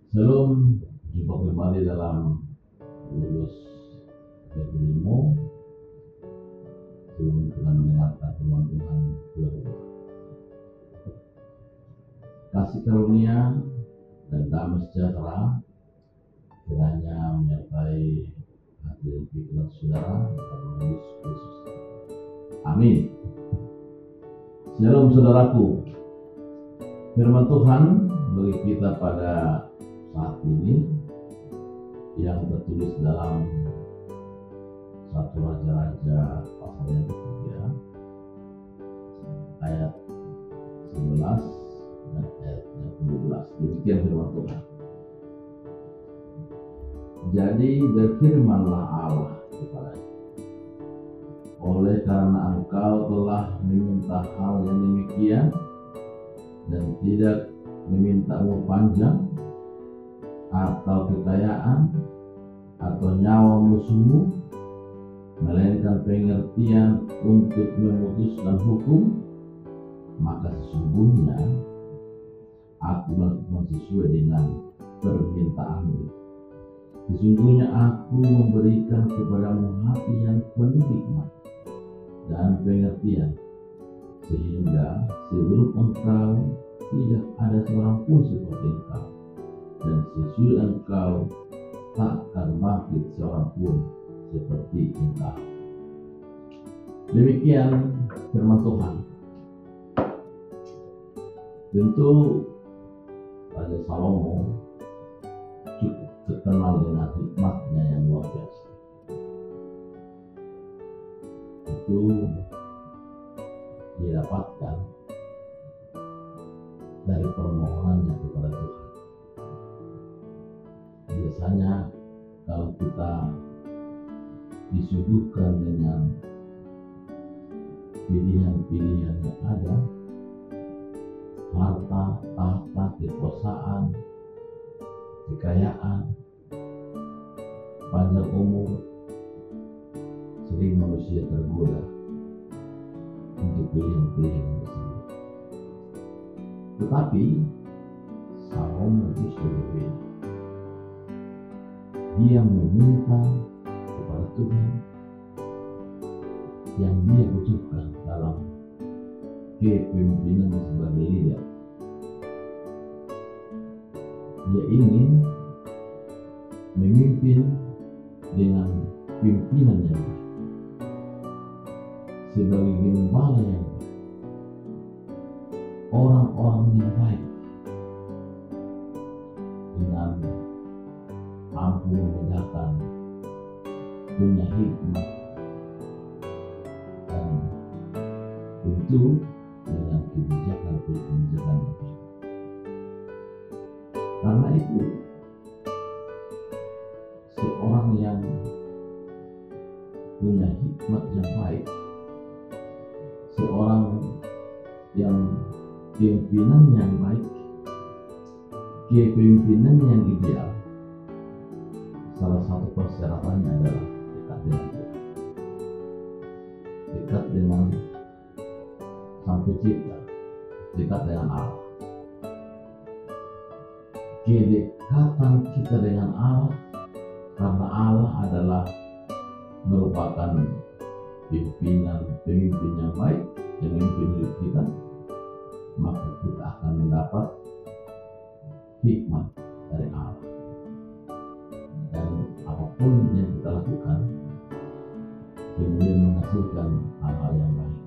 Shalom, jumpa kembali dalam lulus Biblimo. Sebelum kita mendengarkan firman Tuhan, berdoa. Kasih karunia dan damai sejahtera kiranya menyertai hati dan pikiran saudara dalam Yesus Kristus. Amin. Shalom saudaraku. Firman Tuhan bagi kita pada saat ini yang tertulis dalam 1 Raja-Raja pasal yang ketiga ayat 11 dan ayat yang ke-12. Demikian firman Tuhan. Jadi berfirmanlah Allah kepadanya, oleh karena engkau telah meminta hal yang demikian dan tidak meminta umur panjang atau kekayaan atau nyawa musuhmu, melainkan pengertian untuk memutuskan hukum, maka sesungguhnya aku melakukan sesuai dengan permintaanmu. Sesungguhnya aku memberikan kepadamu hati yang penuh hikmat dan pengertian, sehingga sebelum engkau tidak ada seorang pun seperti engkau, dan sesudah engkau takkan bangkit seorang pun seperti engkau. Demikian firman Tuhan. Tentu Raja Salomo cukup terkenal dengan hikmatnya yang luar biasa. Itu didapatkan dari permohonannya kepada Tuhan. Biasanya kalau kita disuguhkan dengan pilihan-pilihan yang ada, harta, tahta, kekuasaan, kekayaan, panjang umur, sering manusia tergoda untuk pilihan-pilihan tersebut. Tetapi Salomo justru berbeda. Dia meminta kepada Tuhan yang dia butuhkan dalam kepemimpinan sebagai leader. Dia ingin memimpin dengan pimpinan yang baik, sebagai gembala yang baik, orang-orang yang baik, dengan mampu membedakan, punya hikmat, dan tentu dengan kebijakan yang baik. Karena itu, seorang yang punya hikmat yang baik, seorang yang pimpinan yang baik, kepemimpinan yang ideal, salah satu persyaratannya adalah dekat dengan Tuhan, dekat dengan Sang Pencipta, dekat dengan Allah. Kedekatan kita dengan Allah, karena Allah adalah merupakan pemimpin yang baik yang memimpin hidup kita, maka kita akan mendapat hikmat dari Allah. Dan apapun yang kita lakukan kemudian menghasilkan hal-hal yang baik.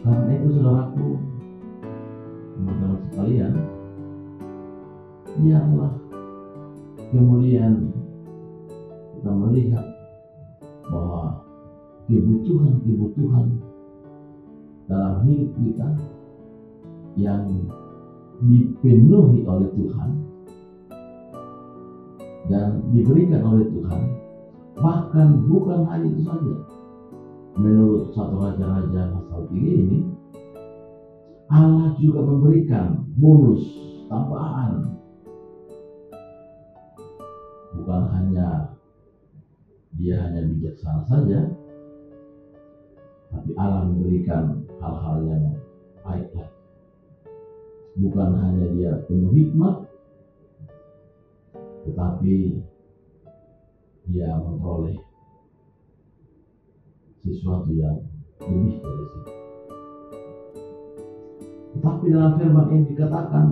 Karena itu saudaraku, teman-teman sekalian, biarlah kemudian kita melihat bahwa kebutuhan dalam hidup kita yang dipenuhi oleh Tuhan dan diberikan oleh Tuhan, bahkan bukan hanya itu saja. Menurut 1 Raja-Raja pasal 3 ini, Allah juga memberikan bonus tambahan. Bukan hanya dia hanya bijaksana saja, tapi Allah memberikan hal-hal yang baik. Bukan hanya dia penuh hikmat, tetapi dia memperoleh sesuatu yang lebih dari itu. Tetapi dalam firman ini dikatakan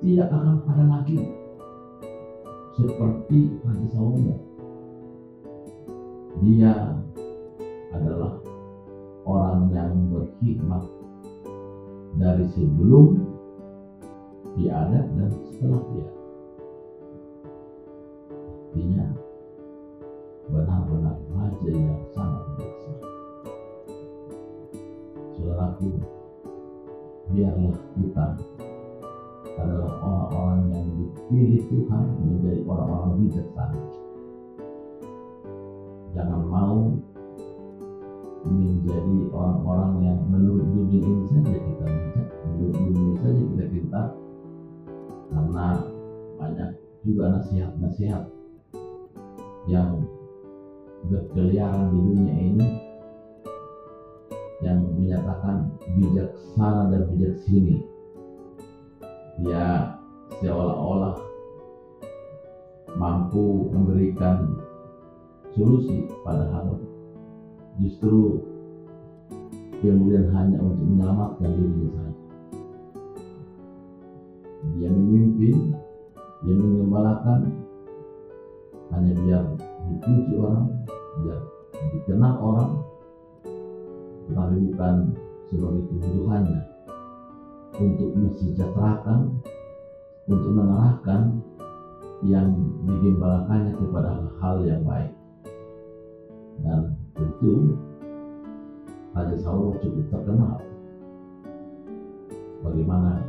tidak akan ada lagi seperti Raja Salomo. Dia adalah orang yang berhikmat dari sebelum dia ada dan setelah dia. Artinya benar-benar raja yang sangat bijaksana. Saudaraku, biarlah kita adalah orang-orang yang dipilih Tuhan menjadi orang-orang bijaksana. Jangan mau menjadi orang-orang yang menurut dunia ini saja kita bijak, menurut dunia saja kita pintar, karena banyak juga nasihat-nasihat yang berkeliaran di dunia ini yang menyatakan bijaksana dan bijaksini. Dia seolah-olah mampu memberikan solusi, padahal justru kemudian hanya untuk menyelamatkan dirinya saja. Dia memimpin, dia mengembalakan hanya biar dipuji orang, biar dikenal orang, tetapi bukan sebagai kebutuhannya untuk mensejahterakan, untuk mengarahkan yang digembalakannya kepada hal yang baik. Dan tentu Raja Salomo cukup terkenal bagaimana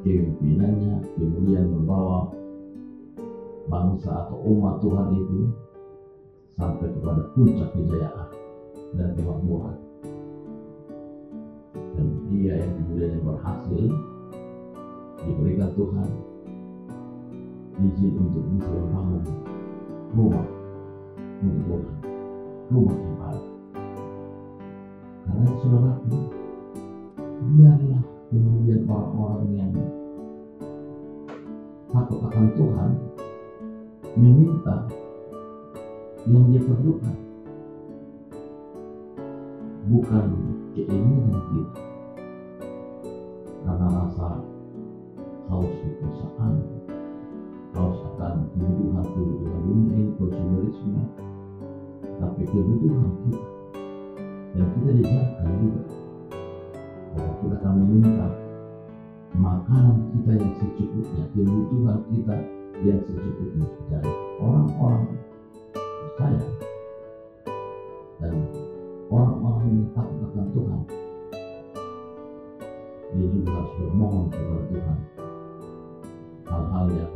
kepemimpinannya kemudian membawa bangsa atau umat Tuhan itu sampai kepada puncak kejayaan dan kemakmuran. Dan dia yang kemudian berhasil diberikan Tuhan izin untuk bisa membangun rumah untuk Tuhan, rumah ibadah. Karena saudaraku, biarlah kemudian orang-orang yang takut akan Tuhan meminta yang dia perlukan, bukan keinginan kita, karena rasa haus kekuasaan, haus akan kebutuhan dunia ini, konsumerisme, tapi kebutuhan kita. Dan kita diajarkan juga bahwa kita akan meminta makanan kita yang secukupnya, kebutuhan kita yang secukupnya. Jadi orang-orang percaya dan orang-orang yang takut akan Tuhan, dia juga harus bermohon kepada Tuhan hal-hal yang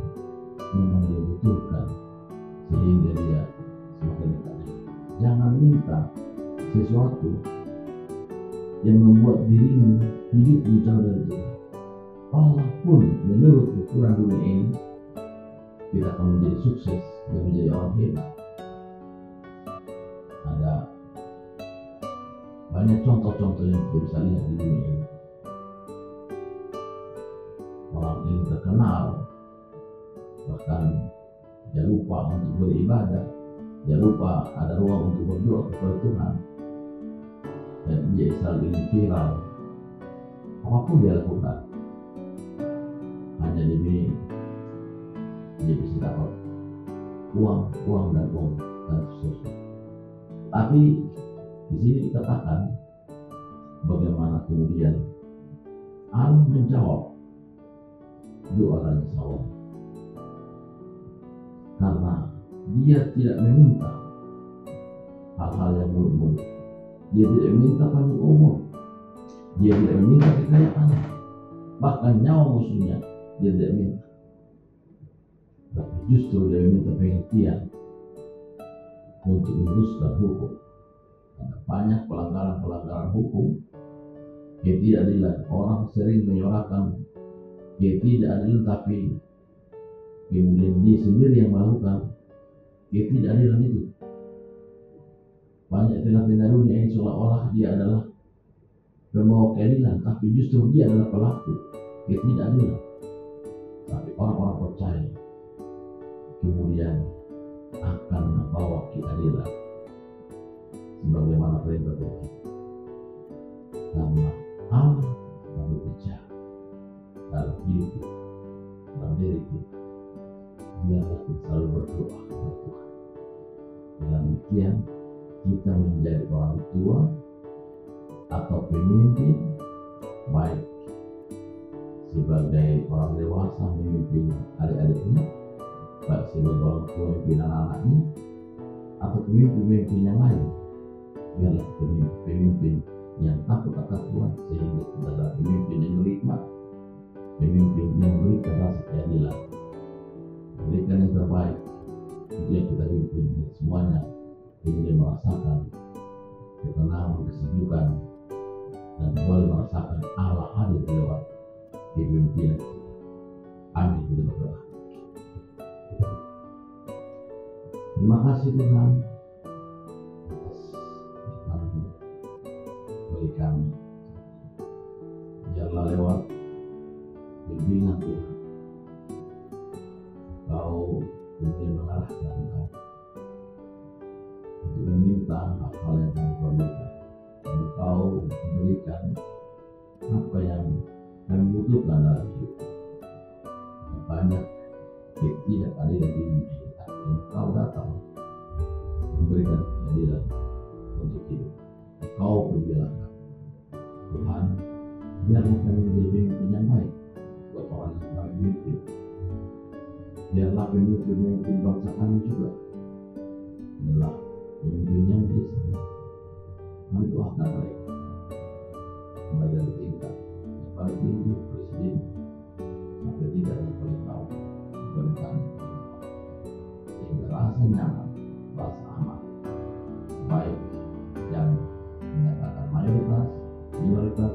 memang dia butuhkan sehingga dia semakin dekat. Jangan minta sesuatu yang membuat dirimu hidup jauh dari Tuhan. Walaupun menurut ukuran dunia ini kita akan menjadi sukses dan menjadi orang hebat. Ada banyak contoh-contoh yang kita bisa lihat di dunia ini. Orang ini terkenal, bahkan dia lupa untuk beribadah, dia lupa ada ruang untuk berdoa kepada Tuhan, dan dia selalu ingin viral. Apapun dia lakukan hanya demi dia bisa dapat uang dan seterusnya. Tapi di sini dikatakan bagaimana kemudian Allah menjawab doa Raja Salomo, karena dia tidak meminta hal-hal yang muluk-muluk. Dia tidak meminta panjang umur, dia tidak meminta kekayaan, bahkan nyawa musuhnya dia tidak minta. Tapi justru dia meminta pengertian untuk meneruskan hukum. Ada banyak pelanggaran hukum, ketidakadilan. Orang sering menyuarakan ketidakadilan, tapi kemudian dia sendiri yang melakukan ketidakadilan itu. Banyak tengah-tengah dunia ini seolah-olah dia adalah pembawa keadilan, tapi justru dia adalah pelaku ketidakadilan. Tapi orang-orang percaya kemudian akan membawa keadilan sebagaimana perintah Tuhan. Karena Allah yang berbicara dalam hidup kita, dalam diri kita, biarlah kita selalu berdoa kepada Tuhan. Dengan demikian kita menjadi orang tua atau pemimpin, baik sebagai orang dewasa memimpin adik-adiknya, baik sebagai orang tua memimpin anak-anaknya, atau pemimpin-pemimpin yang lain. Biarlah kita pemimpin yang takut akan Tuhan, sehingga kita adalah pemimpin yang berhikmat, pemimpin yang memberikan rasa keadilan, memberikan yang terbaik. Itu yang kita pimpin, dan semuanya kemudian merasakan ketenangan, kesejukan, dan boleh merasakan Allah hadir di lewat kepemimpinan kita. Amin. Kita berdoa. Terima kasih Tuhan atas firman-Mu bagi kami. Biarlah lewat bimbingan Tuhan, Kau kemudian mengarahkan kami untuk meminta hal-hal yang kami perlukan, dan Kau memberikan apa yang kami butuhkan dalam hidup. Banyak ketidakadilan di dunia ini, tapi Engkau datang memberikan keadilan untuk hidup. Kau pembela kami. Tuhan, biarlah kami menjadi pemimpin yang baik buat orang yang kami pimpin. Biarlah pemimpin bangsa kami juga adalah pemimpin yang bisa kami doakan mereka, mulai dari tingkat yang paling tinggi, presiden, sampai tidak yang paling bawah, pemerintahan, sehingga rasa nyaman, rasa aman, baik yang menyatakan mayoritas, minoritas,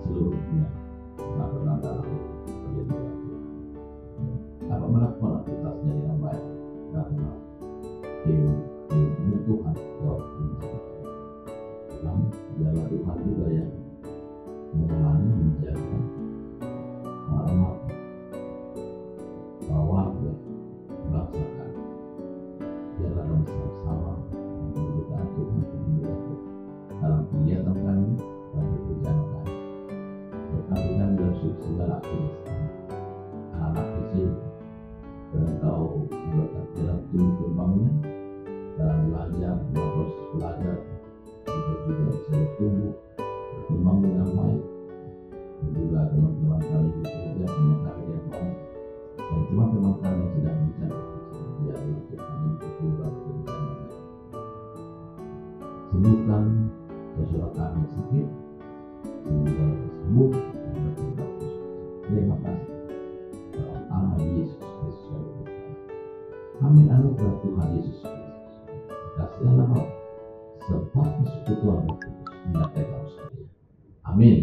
seluruhnya benar-benar dalam perlindungan Tuhan. Dapat melakukan aktivitasnya dengan baik karena keinginan Tuhan jauh lebih. Namun biarlah Tuhan juga yang menemani, menjaga, menghormati warga bangsa kami. Biarlah kami sama-sama memberikan Tuhan kemuliaan dalam kegiatan kami, dalam pekerjaan kami. Berkati kami dalam segala aktivitas kami. Anak-anak di sini, dan Engkau memberkati dalam tumbuh kembangnya, dalam belajar, dalam proses belajar, kita juga bisa bertumbuh, berkembang dengan baik. Dan juga teman-teman kami di gereja punya karir yang baik, dan teman-teman kami yang sedang bicara, biarlah Tuhan yang berubah kehidupan yang baik. Sembuhkan saudara kami yang sakit, semoga sembuh dan bertobat. Terima kasih dalam nama Yesus Kristus. Amin. Anugerah Tuhan Yesus Kristus, kasih Allah Bapa serta persekutuan Roh Kudus menyertai kamu sekalian. Amin.